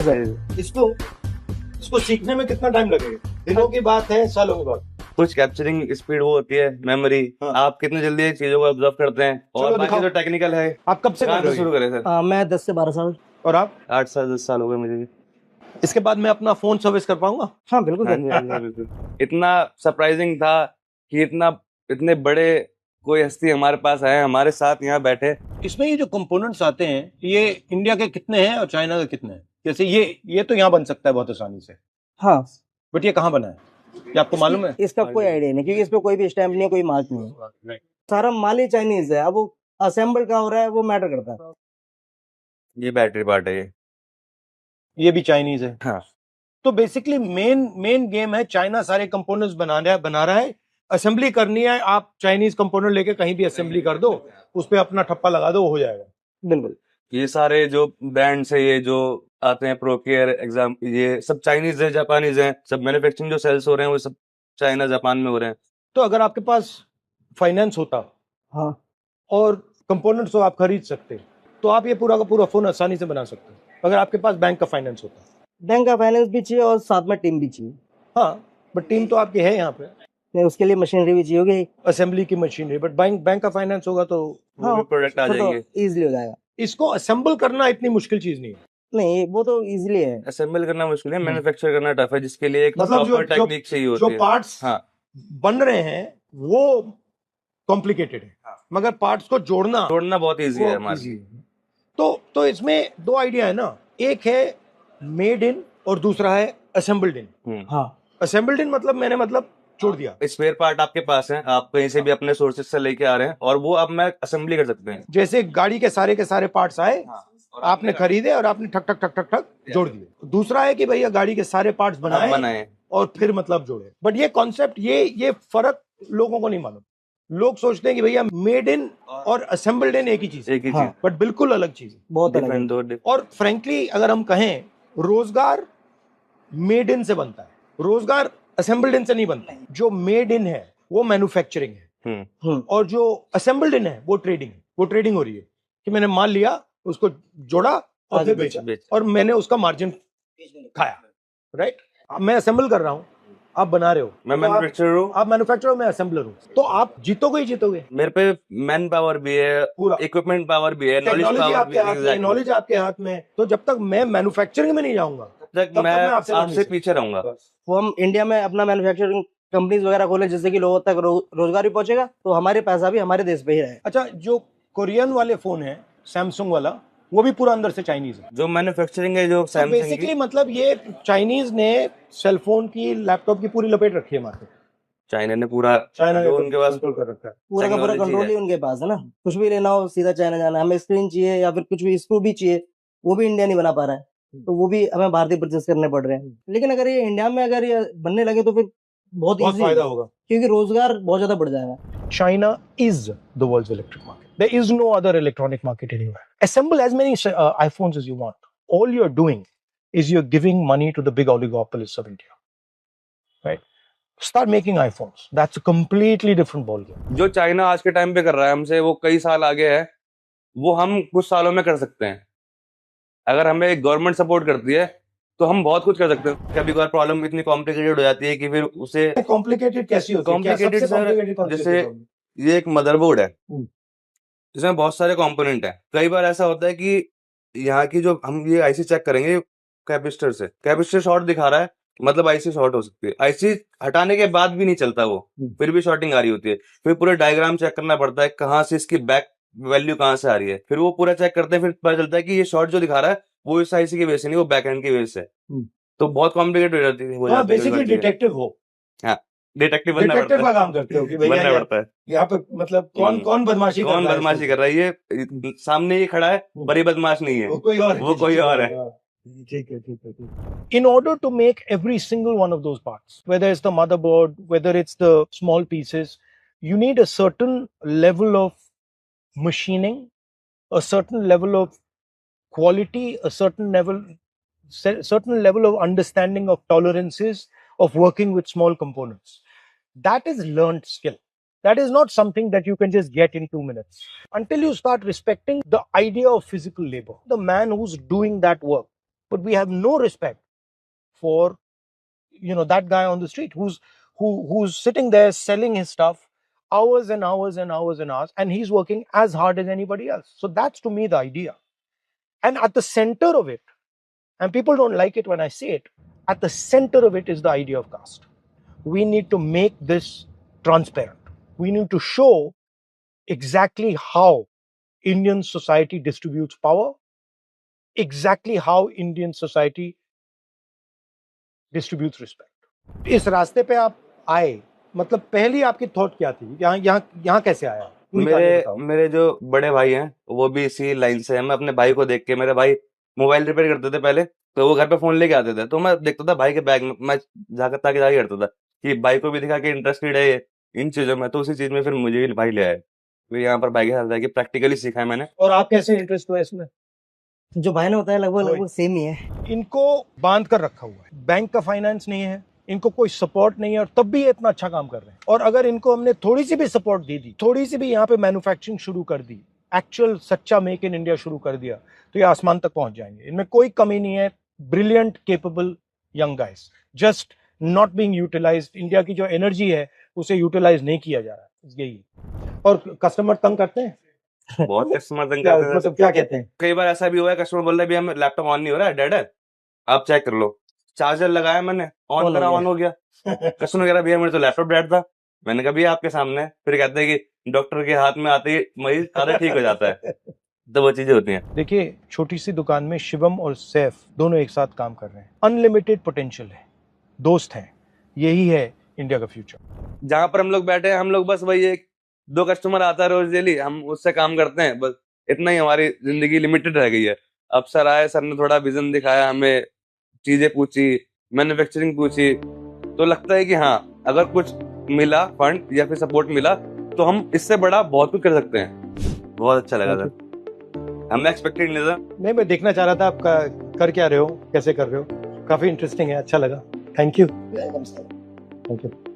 इसको इसको सीखने में कितना टाइम लगेगा? दिनों की बात है, सालों की बात? कुछ कैप्चरिंग स्पीड वो होती है, मेमोरी। हाँ। आप कितने जल्दी एक चीजों को ऑब्जर्व करते हैं। और चलो बाकी दिखाओ। जो टेक्निकल है, आप कब से कर कहाँ रहे से हो शुरू करें सर? मैं 10 से 12 साल। और आप? 8 साल 10 साल हो गए मुझे भी। इसके बाद मैं अपना फोन सर्विस कर पाऊंगा? हाँ बिल्कुल हाँ सर। जी, हाँ जी, हाँ, बिल्कुल। इतना सरप्राइजिंग था कि इतने बड़े कोई हस्ती हमारे पास आए, हमारे साथ यहाँ बैठे। इसमें ये जो कंपोनेंट्स आते हैं, ये इंडिया के कितने हैं और चाइना के कितने हैं? जैसे ये तो यहाँ बन सकता है बहुत आसानी से, हाँ, बट ये कहाँ बना है, ये आपको मालूम है? इसका कोई आइडिया नहीं, क्योंकि इस पे कोई भी स्टैम्प नहीं है, कोई मार्क नहीं है। सारा माल ही चाइनीज है। अब वो असेंबल कहाँ हो रहा है वो मैटर करता है। ये बैटरी पार्ट है ये भी चाइनीज है। हाँ। तो बेसिकली मेन गेम है, चाइना सारे कंपोनेंट्स बना रहा है, असेंबली करनी है। आप चाइनीज कंपोनेंट लेके कहीं भी असेंबली कर दो, उस पे अपना ठप्पा लगा दो, हो जाएगा। बिल्कुल। ये सारे जो ब्रांड्स है, ये जो आते हैं, प्रोकेयर एग्जाम, ये सब चाइनीज है, जापानीज है। सब मैन्युफैक्चरिंग जो सेल्स हो रहे हैं वो सब चाइना जापान में हो रहे हैं। तो अगर आपके पास फाइनेंस होता हाँ, और कंपोनेंट्स तो आप खरीद सकते, तो आप ये पूरा का पूरा फोन आसानी से बना सकते, अगर आपके पास बैंक का फाइनेंस होता। बैंक का फाइनेंस भी चाहिए और साथ में टीम भी चाहिए। हाँ, बट टीम तो आपकी है यहाँ पे, नहीं, उसके लिए मशीनरी भी चाहिए होगी। असेंबली की मशीनरी, बट बैंक का फाइनेंस होगा तो वो भी प्रोडक्ट आ जाएंगे। इजीली हो जाएगा। इसको असेंबल करना इतनी मुश्किल चीज नहीं है। नहीं, वो तो इजीली है। असेंबल करना मुश्किल है, मैन्युफैक्चर करना टफ है, जिसके लिए एक मतलब प्रॉपर टेक्निक चाहिए होती जो है। पार्ट्स हाँ, बन रहे हैं वो कॉम्प्लिकेटेड है, मगर पार्ट्स को जोड़ना बहुत इजी है वो हमारे easy लिए। है। तो इसमें दो आइडिया है ना, एक है मेड इन और दूसरा है असेंबल्ड इन। हाँ, असेंबल्ड इन मतलब जोड़ दिया। स्पेयर पार्ट आपके पास है, आप कहीं से भी अपने सोर्सेज से लेके आ रहे हैं, और वो अब मैं असेंबली कर सकते हैं। जैसे गाड़ी के सारे पार्ट्स आए, आपने खरीदे और आपने ठक ठक ठक ठक ठक जोड़ दिए। दूसरा है कि भैया गाड़ी के सारे पार्ट्स बनाए और फिर मतलब जोड़े। बट ये कॉन्सेप्ट, ये फर्क लोगों को नहीं मालूम। लोग सोचते हैं कि भैया मेड इन और असेंबल्ड इन एक ही चीज है, एक ही हाँ। चीज, बट बिल्कुल अलग चीज है, बहुत अलग है। डिफरेंट दो डिफरेंट। और फ्रेंकली अगर हम कहें, रोजगार मेड इन से बनता है, रोजगार असेंबल्ड इन से नहीं बनता। जो मेड इन है वो मैन्युफैक्चरिंग है, और जो असेंबल्ड इन है वो ट्रेडिंग है। वो ट्रेडिंग हो रही है कि मैंने माल लिया, उसको जोड़ा और फिर बेचा, और मैंने उसका मार्जिन खाया। राइट? मैं असेंबल कर रहा हूँ, आप बना रहे हो। मैं मैन्युफैक्चरर हूँ, आप मैन्युफैक्चरर, मैं असेंबलर हूँ, तो आप जीतोगे ही जीतोगे। मेरे पे मैन पावर भी है, पूरा इक्विपमेंट पावर भी है, नॉलेज टेक्नोलॉजी पावर आपके हाथ में, नॉलेज आपके हाथ में। तो जब तक मैं मैन्युफैक्चरिंग में नहीं जाऊंगा, तक मैं आपसे पीछे रहूंगा। वो हम इंडिया में अपना मैन्युफैक्चरिंग कंपनीज वगैरह खोले, जिससे कि लोगों तक रोजगार भी पहुंचेगा, तो हमारे पैसा भी हमारे देश पे ही रहेगा। अच्छा, जो कोरियन वाले फोन है, सैमसंग वाला, वो भी पूरा अंदर से चाइनीज है। जो मैन्युफैक्चरिंग है, जो सैमसंग बेसिकली की, मतलब ये चाइनीज ने सेलफोन की, लैपटॉप की पूरी लपेट रखी है मार्केट। चाइना ने पूरा, चाइना जो उनके पास कंट्रोल कर रखा है। पूरा का पूरा technology कंट्रोल है। ही उनके पास है ना। कुछ भी लेना हो सीधा चाइना जाना है। हमें स्क्रीन चाहिए या फिर कुछ भी स्क्रू भी चाहिए, वो भी इंडिया नहीं बना पा रहा है, तो वो भी हमें भारतीय परचेस करने पड़ रहे हैं। लेकिन अगर ये इंडिया में अगर ये बनने लगे तो फिर बहुत बहुत इजी फायदा होगा, क्योंकि रोजगार बहुत ज्यादा बढ़ जाएगा। China is the world's electric market. There is no other electronic market anywhere. Assemble as many iPhones as you want. All you're doing is you're giving money to the big oligopolists of India. Right? Start making iPhones. That's a completely different ballgame. जो China आज के time पे कर रहा है हमसे, वो कई साल आगे है, वो हम कुछ सालों में कर सकते हैं। अगर हमें गवर्नमेंट सपोर्ट करती है तो हम बहुत कुछ कर सकते हैं। कभी कभार प्रॉब्लम इतनी कॉम्प्लिकेटेड हो जाती है कि फिर उसे Complicated कैसी होती है? कॉम्प्लिकेटेड सर, जैसे ये एक मदरबोर्ड है, जिसमें बहुत सारे कंपोनेंट हैं। कई बार ऐसा होता है कि यहाँ की जो हम ये आईसी चेक करेंगे कैपेसिटर से, कैपेसिटर शॉर्ट दिखा रहा है, मतलब आईसी शॉर्ट हो सकती है। आईसी हटाने के बाद भी नहीं चलता वो, फिर भी शॉर्टिंग आ रही होती है। फिर पूरे डायग्राम चेक करना पड़ता है, कहाँ से इसकी बैक वैल्यू कहाँ से आ रही है। फिर वो पूरा चेक करते हैं, फिर पता चलता है कि ये शॉर्ट जो दिखा रहा है वो इस आईसी की वजह से नहीं, वो बैक एंड की वजह से। तो बहुत कॉम्प्लिकेटेड हो जाती है। बेसिकली डिटेक्टिव हो, डिटेक्टिव बनना पड़ता डिटेक्टिव का काम करते हो कि है, बनना भैया पड़ता है। यहाँ पे मतलब कौन बदमाशी कर रहा है, ये सामने ये खड़ा है पर ये बदमाश नहीं है, वो कोई और है। वो कोई और है। ठीक है। In order to make every single one of those parts, whether it's the motherboard, whether it's the small pieces, you need a certain level of machining, a certain level of quality, a certain level of understanding of tolerances, of working with small components. That is learned skill. That is not something that you can just get in 2 minutes. Until you start respecting the idea of physical labor, the man who's doing that work, but we have no respect for, that guy on the street who's sitting there selling his stuff hours and hours and hours and hours, and he's working as hard as anybody else. So that's to me the idea. And at the center of it, and people don't like it when I say it, at the center of it is the idea of caste. We need to make this transparent. We need to show exactly how Indian society distributes power, exactly how Indian society distributes respect. इस रास्ते पे आप आए, मतलब पहली आपकी thought क्या थी? यहाँ कैसे आया? मेरे जो बड़े भाई हैं वो भी इसी लाइन से हैं। मैं अपने भाई को देख के, मेरे भाई मोबाइल रिपेयर करते थे पहले, तो वो घर पे फोन लेके आते थे, तो मैं देखता था भाई के बैग में, मैं जाकर ताकि करता था कि भाई को भी दिखा कि इंटरेस्टेड है इन चीजों में, तो उसी चीज में फिर मुझे भी भाई ले आए। फिर यहाँ पर भाई के साथ कि प्रैक्टिकली सीखा है मैंने। और आप कैसे इंटरेस्ट हुआ इसमें? जो भाई ने बताया लगभग सेम ही है। इनको बांध कर रखा हुआ है, बैंक का फाइनेंस नहीं है, इनको कोई सपोर्ट नहीं है, और तब भी ये इतना अच्छा काम कर रहे हैं। और अगर इनको हमने थोड़ी सी भी सपोर्ट दे दी, थोड़ी सी भी यहाँ पे मैन्युफैक्चरिंग शुरू कर दी, एक्चुअल सच्चा मेक इन इंडिया शुरू कर दिया, तो ये आसमान तक पहुंच जाएंगे। इनमें कोई कमी नहीं है। Brilliant, capable young guys, just not being utilised. India की जो एनर्जी है उसे यूटिलाइज नहीं किया जा रहा है, यही। और कस्टमर तंग करते हैं, बहुत कस्टमर तंग करते हैं। मतलब क्या कहते हैं? कई बार ऐसा भी हुआ है, कस्टमर बोल रहा है भी हम लैपटॉप ऑन नहीं हो रहा है, डेड है, आप चेक कर लो। चार्जर लगाया मैंने, ऑन करा, ऑन हो गया। कस्टमर कह रहा भैया मेरे तो लैपटॉप डेड था। मैंने कहा भैया आपके सामने। फिर कहते हैं कि डॉक्टर के हाथ में आते ही मरीज आधा ठीक हो जाता है। तो वो चीजें होती हैं। देखिए, छोटी सी दुकान में शिवम और सैफ दोनों एक साथ काम कर रहे हैं। अनलिमिटेड पोटेंशियल है, दोस्त हैं। यही है इंडिया का फ्यूचर। जहां पर हम लोग बैठे हैं, हम लोग बस वही एक दो कस्टमर आता है रोज डेली, हम उससे काम करते हैं, बस इतना ही हमारी जिंदगी लिमिटेड रह गई है। अब सर आए, सर ने थोड़ा विजन दिखाया, हमें चीजें पूछी, मैन्युफैक्चरिंग पूछी, तो लगता है कि हाँ, अगर कुछ मिला फंड या फिर सपोर्ट मिला तो हम इससे बड़ा बहुत कुछ कर सकते हैं। बहुत अच्छा लगा सर, हमने एक्सपेक्टेड नहीं था। नहीं, मैं देखना चाह रहा था आप कर क्या रहे हो, कैसे कर रहे हो। काफी इंटरेस्टिंग है, अच्छा लगा। Thank you. Thank you.